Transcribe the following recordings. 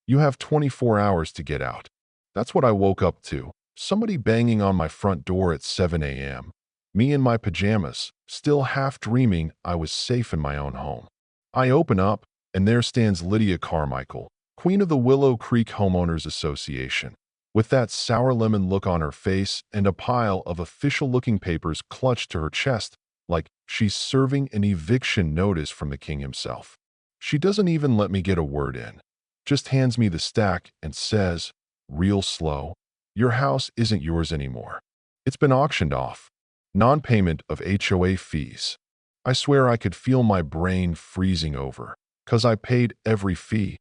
You have 24 hours to get out. That's what I woke up to. Somebody banging on my front door at 7 a.m. Me in my pajamas, still half dreaming I was safe in my own home. I open up, and there stands Lydia Carmichael, queen of the Willow Creek Homeowners Association, with that sour lemon look on her face and a pile of official-looking papers clutched to her chest, like she's serving an eviction notice from the king himself. She doesn't even let me get a word in, just hands me the stack and says, real slow, "Your house isn't yours anymore. It's been auctioned off. Non-payment of HOA fees." I swear I could feel my brain freezing over, 'cause I paid every fee,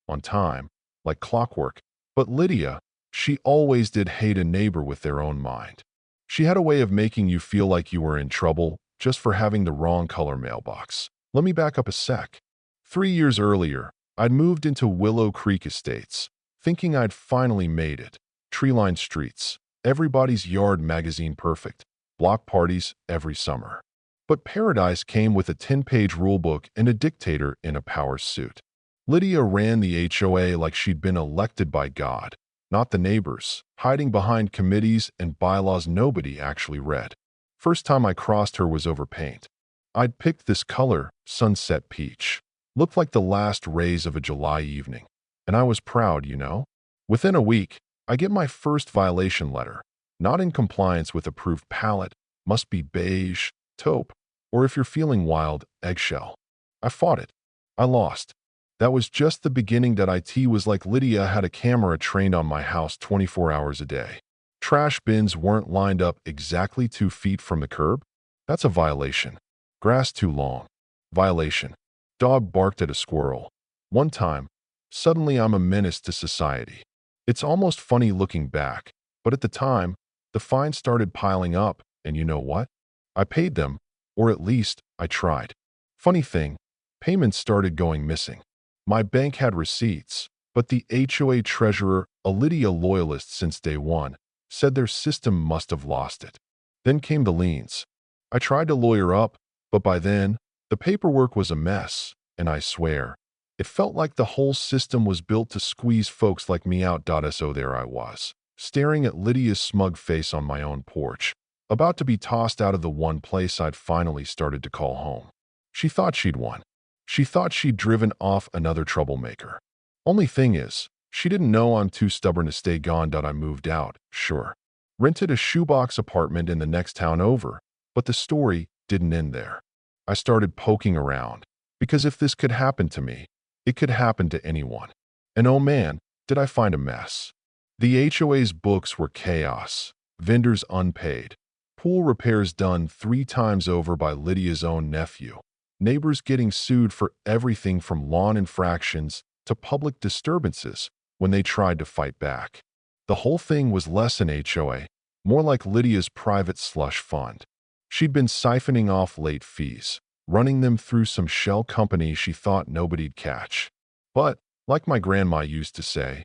on time, like clockwork. But Lydia, she always did hate a neighbor with their own mind. She had a way of making you feel like you were in trouble just for having the wrong color mailbox. Let me back up a sec. 3 years earlier, I'd moved into Willow Creek Estates, thinking I'd finally made it. Tree-lined streets, everybody's yard magazine perfect, block parties every summer. But paradise came with a 10-page rulebook and a dictator in a power suit. Lydia ran the HOA like she'd been elected by God, not the neighbors, hiding behind committees and bylaws nobody actually read. First time I crossed her was over paint. I'd picked this color, sunset peach. Looked like the last rays of a July evening. And I was proud, you know? Within a week, I get my first violation letter. Not in compliance with approved palette, must be beige, taupe, or if you're feeling wild, eggshell. I fought it. I lost. That was just the beginning. That IT was like Lydia had a camera trained on my house 24 hours a day. Trash bins weren't lined up exactly 2 feet from the curb. That's a violation. Grass too long. Violation. Dog barked at a squirrel. One time. Suddenly I'm a menace to society. It's almost funny looking back, but at the time, the fines started piling up, and you know what? I paid them, or at least, I tried. Funny thing, payments started going missing. My bank had receipts, but the HOA treasurer, a Lydia loyalist since day one, said their system must have lost it. Then came the liens. I tried to lawyer up, but by then, the paperwork was a mess, and I swear, it felt like the whole system was built to squeeze folks like me out. So there I was, staring at Lydia's smug face on my own porch, about to be tossed out of the one place I'd finally started to call home. She thought she'd won. She thought she'd driven off another troublemaker. Only thing is, she didn't know I'm too stubborn to stay gone. I moved out, sure. Rented a shoebox apartment in the next town over, but the story didn't end there. I started poking around, because if this could happen to me, it could happen to anyone. And oh man, did I find a mess. The HOA's books were chaos, vendors unpaid, pool repairs done 3 times over by Lydia's own nephew, neighbors getting sued for everything from lawn infractions to public disturbances when they tried to fight back. The whole thing was less an HOA, more like Lydia's private slush fund. She'd been siphoning off late fees, running them through some shell company she thought nobody'd catch. But, like my grandma used to say,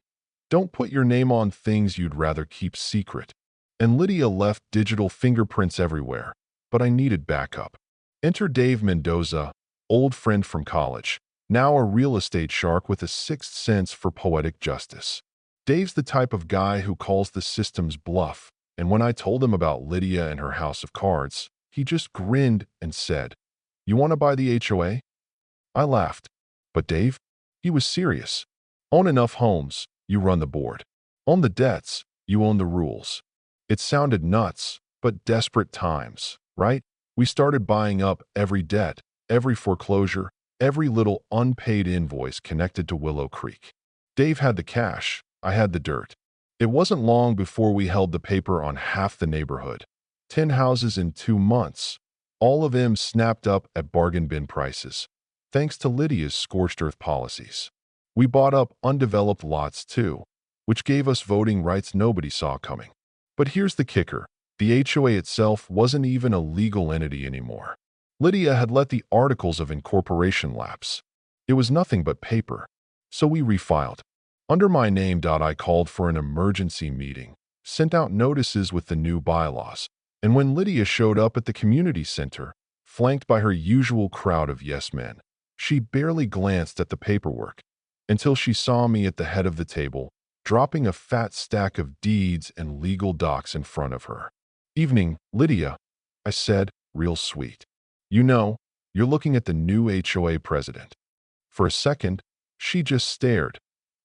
don't put your name on things you'd rather keep secret. And Lydia left digital fingerprints everywhere, but I needed backup. Enter Dave Mendoza, old friend from college, now a real estate shark with a sixth sense for poetic justice. Dave's the type of guy who calls the system's bluff, and when I told him about Lydia and her house of cards, he just grinned and said, "You want to buy the HOA?" I laughed. But Dave? He was serious. Own enough homes, you run the board. Own the debts, you own the rules. It sounded nuts, but desperate times, right? We started buying up every debt, every foreclosure, every little unpaid invoice connected to Willow Creek. Dave had the cash, I had the dirt. It wasn't long before we held the paper on half the neighborhood. 10 houses in 2 months. All of them snapped up at bargain bin prices, thanks to Lydia's scorched earth policies. We bought up undeveloped lots too, which gave us voting rights nobody saw coming. But here's the kicker. The HOA itself wasn't even a legal entity anymore. Lydia had let the articles of incorporation lapse. It was nothing but paper. So we refiled. Under my name. I called for an emergency meeting, sent out notices with the new bylaws, and when Lydia showed up at the community center, flanked by her usual crowd of yes men, she barely glanced at the paperwork. until she saw me at the head of the table, dropping a fat stack of deeds and legal docs in front of her. "Evening, Lydia," I said, real sweet. "You know, you're looking at the new HOA president." For a second, she just stared.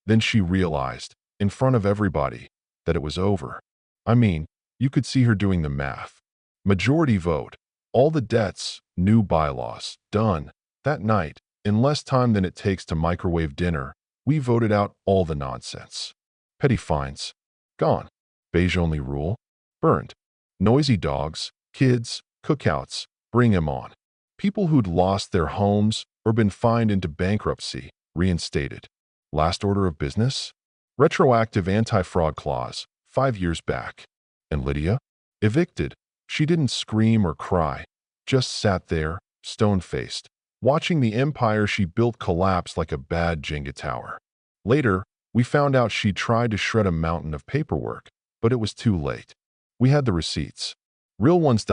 Then she realized, in front of everybody, that it was over. I mean, you could see her doing the math. Majority vote, all the debts, new bylaws, done. That night, in less time than it takes to microwave dinner, we voted out all the nonsense. Petty fines, gone. Beige-only rule, burned. Noisy dogs, kids, cookouts, bring 'em on. People who'd lost their homes or been fined into bankruptcy, reinstated. Last order of business? Retroactive anti-fraud clause, 5 years back. And Lydia? Evicted. She didn't scream or cry, just sat there, stone-faced, watching the empire she built collapse like a bad Jenga tower. Later, we found out she'd tried to shred a mountain of paperwork, but it was too late. We had the receipts. Real ones.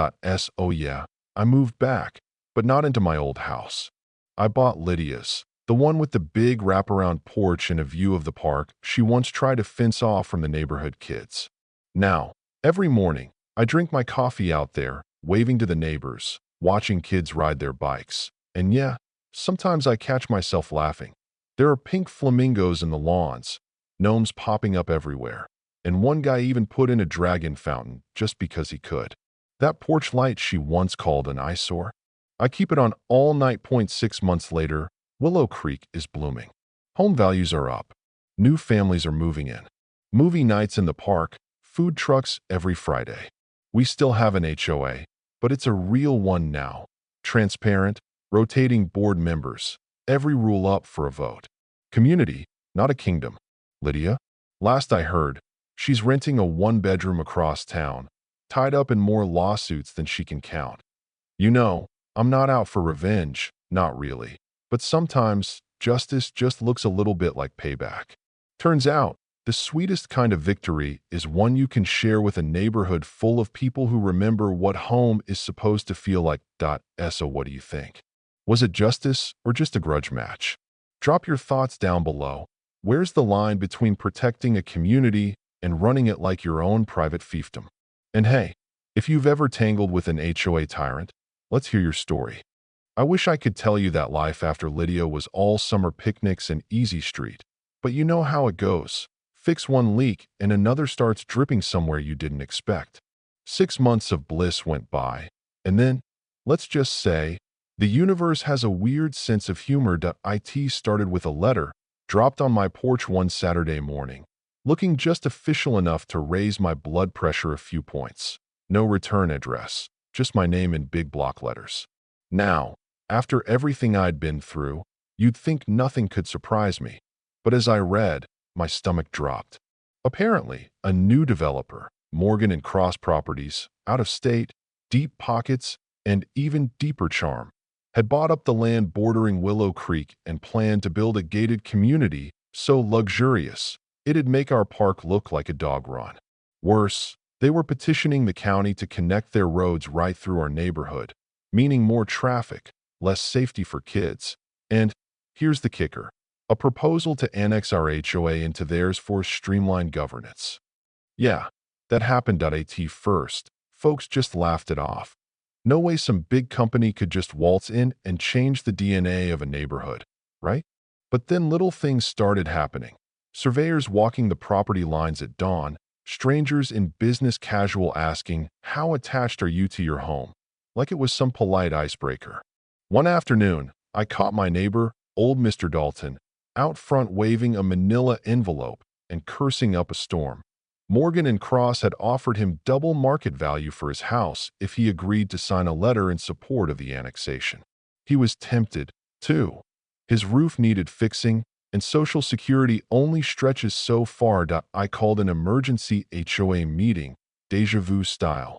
Oh yeah, I moved back, but not into my old house. I bought Lydia's, the one with the big wraparound porch and a view of the park she once tried to fence off from the neighborhood kids. Now, every morning, I drink my coffee out there, waving to the neighbors, watching kids ride their bikes. And yeah, sometimes I catch myself laughing. There are pink flamingos in the lawns, gnomes popping up everywhere, and one guy even put in a dragon fountain just because he could. That porch light she once called an eyesore, I keep it on all night. 6 months later, Willow Creek is blooming. Home values are up. New families are moving in. Movie nights in the park, food trucks every Friday. We still have an HOA, but it's a real one now. Transparent, rotating board members, every rule up for a vote. Community, not a kingdom. Lydia? Last I heard, she's renting a 1-bedroom across town, tied up in more lawsuits than she can count. You know, I'm not out for revenge, not really. But sometimes, justice just looks a little bit like payback. Turns out, the sweetest kind of victory is one you can share with a neighborhood full of people who remember what home is supposed to feel like. So what do you think? Was it justice or just a grudge match? Drop your thoughts down below. Where's the line between protecting a community and running it like your own private fiefdom? And hey, if you've ever tangled with an HOA tyrant, let's hear your story. I wish I could tell you that life after Lydia was all summer picnics and easy street. But you know how it goes. Fix one leak and another starts dripping somewhere you didn't expect. 6 months of bliss went by, and then, let's just say, the universe has a weird sense of humor. It started with a letter dropped on my porch one Saturday morning, looking just official enough to raise my blood pressure a few points. No return address, just my name in big block letters. Now, after everything I'd been through, you'd think nothing could surprise me. But as I read, my stomach dropped. Apparently, a new developer, Morgan and Cross Properties, out of state, deep pockets, and even deeper charm, had bought up the land bordering Willow Creek and planned to build a gated community so luxurious it'd make our park look like a dog run. Worse, they were petitioning the county to connect their roads right through our neighborhood, meaning more traffic, less safety for kids, and, here's the kicker, a proposal to annex our HOA into theirs for streamlined governance. Yeah, that happened. At first, folks just laughed it off. No way some big company could just waltz in and change the DNA of a neighborhood, right? But then little things started happening. Surveyors walking the property lines at dawn, strangers in business casual asking, "How attached are you to your home?" Like it was some polite icebreaker. One afternoon, I caught my neighbor, old Mr. Dalton, out front waving a manila envelope and cursing up a storm. Morgan and Cross had offered him double market value for his house if he agreed to sign a letter in support of the annexation. He was tempted, too. His roof needed fixing, and Social Security only stretches so far. I called an emergency HOA meeting, déjà vu style.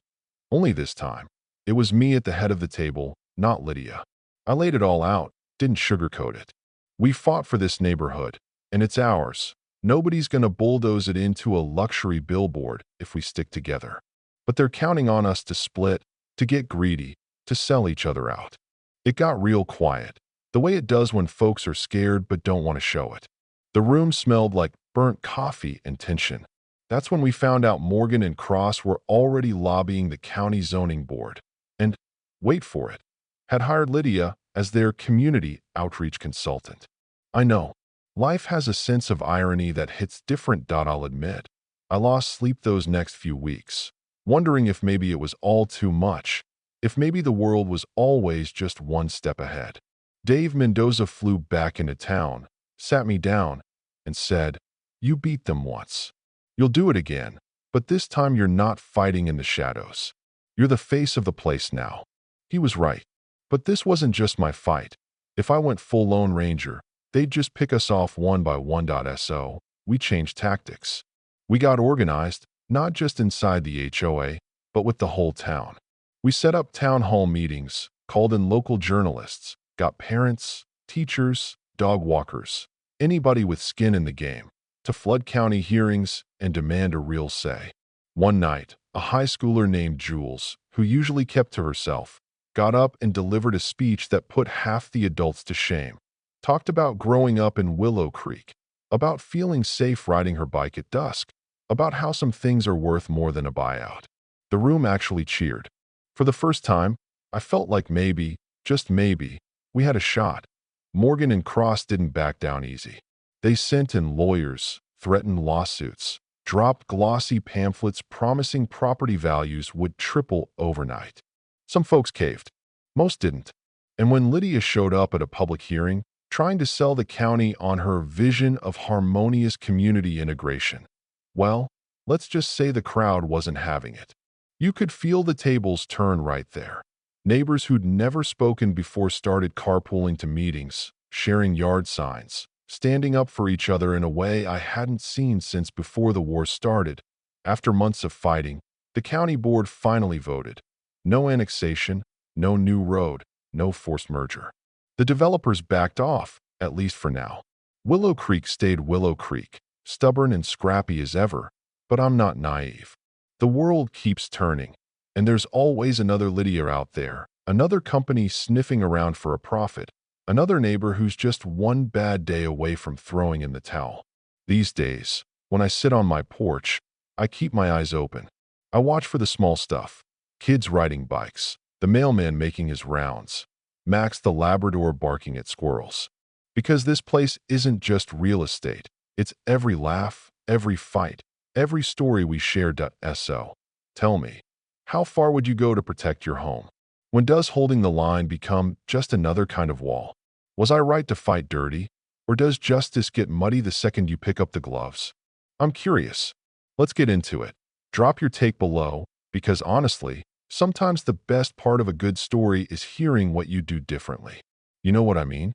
Only this time, it was me at the head of the table, not Lydia. I laid it all out, didn't sugarcoat it. We fought for this neighborhood, and it's ours. Nobody's gonna bulldoze it into a luxury billboard if we stick together. But they're counting on us to split, to get greedy, to sell each other out. It got real quiet, the way it does when folks are scared but don't want to show it. The room smelled like burnt coffee and tension. That's when we found out Morgan and Cross were already lobbying the county zoning board and, wait for it, had hired Lydia as their community outreach consultant. I know, life has a sense of irony that hits different. I'll admit. I lost sleep those next few weeks, wondering if maybe it was all too much, if maybe the world was always just one step ahead. Dave Mendoza flew back into town, sat me down, and said, "You beat them once. You'll do it again, but this time you're not fighting in the shadows. You're the face of the place now." He was right. But this wasn't just my fight. If I went full Lone Ranger, they'd just pick us off one by one. So we changed tactics. We got organized, not just inside the HOA, but with the whole town. We set up town hall meetings, called in local journalists, got parents, teachers, dog walkers, anybody with skin in the game, to flood county hearings and demand a real say. One night, a high schooler named Jules, who usually kept to herself, got up and delivered a speech that put half the adults to shame. Talked about growing up in Willow Creek, about feeling safe riding her bike at dusk, about how some things are worth more than a buyout. The room actually cheered. For the first time, I felt like maybe, just maybe, we had a shot. Morgan and Cross didn't back down easy. They sent in lawyers, threatened lawsuits, dropped glossy pamphlets promising property values would triple overnight. Some folks caved. Most didn't. And when Lydia showed up at a public hearing, trying to sell the county on her vision of harmonious community integration, well, let's just say the crowd wasn't having it. You could feel the tables turn right there. Neighbors who'd never spoken before started carpooling to meetings, sharing yard signs, standing up for each other in a way I hadn't seen since before the war started. After months of fighting, the county board finally voted. No annexation, no new road, no forced merger. The developers backed off, at least for now. Willow Creek stayed Willow Creek, stubborn and scrappy as ever, but I'm not naive. The world keeps turning, and there's always another Lydia out there, another company sniffing around for a profit, another neighbor who's just one bad day away from throwing in the towel. These days, when I sit on my porch, I keep my eyes open. I watch for the small stuff. Kids riding bikes, the mailman making his rounds, Max the Labrador barking at squirrels. Because this place isn't just real estate. It's every laugh, every fight, every story we share. So, tell me, how far would you go to protect your home? When does holding the line become just another kind of wall? Was I right to fight dirty? Or does justice get muddy the second you pick up the gloves? I'm curious. Let's get into it. Drop your take below, because honestly, sometimes the best part of a good story is hearing what you do differently. You know what I mean?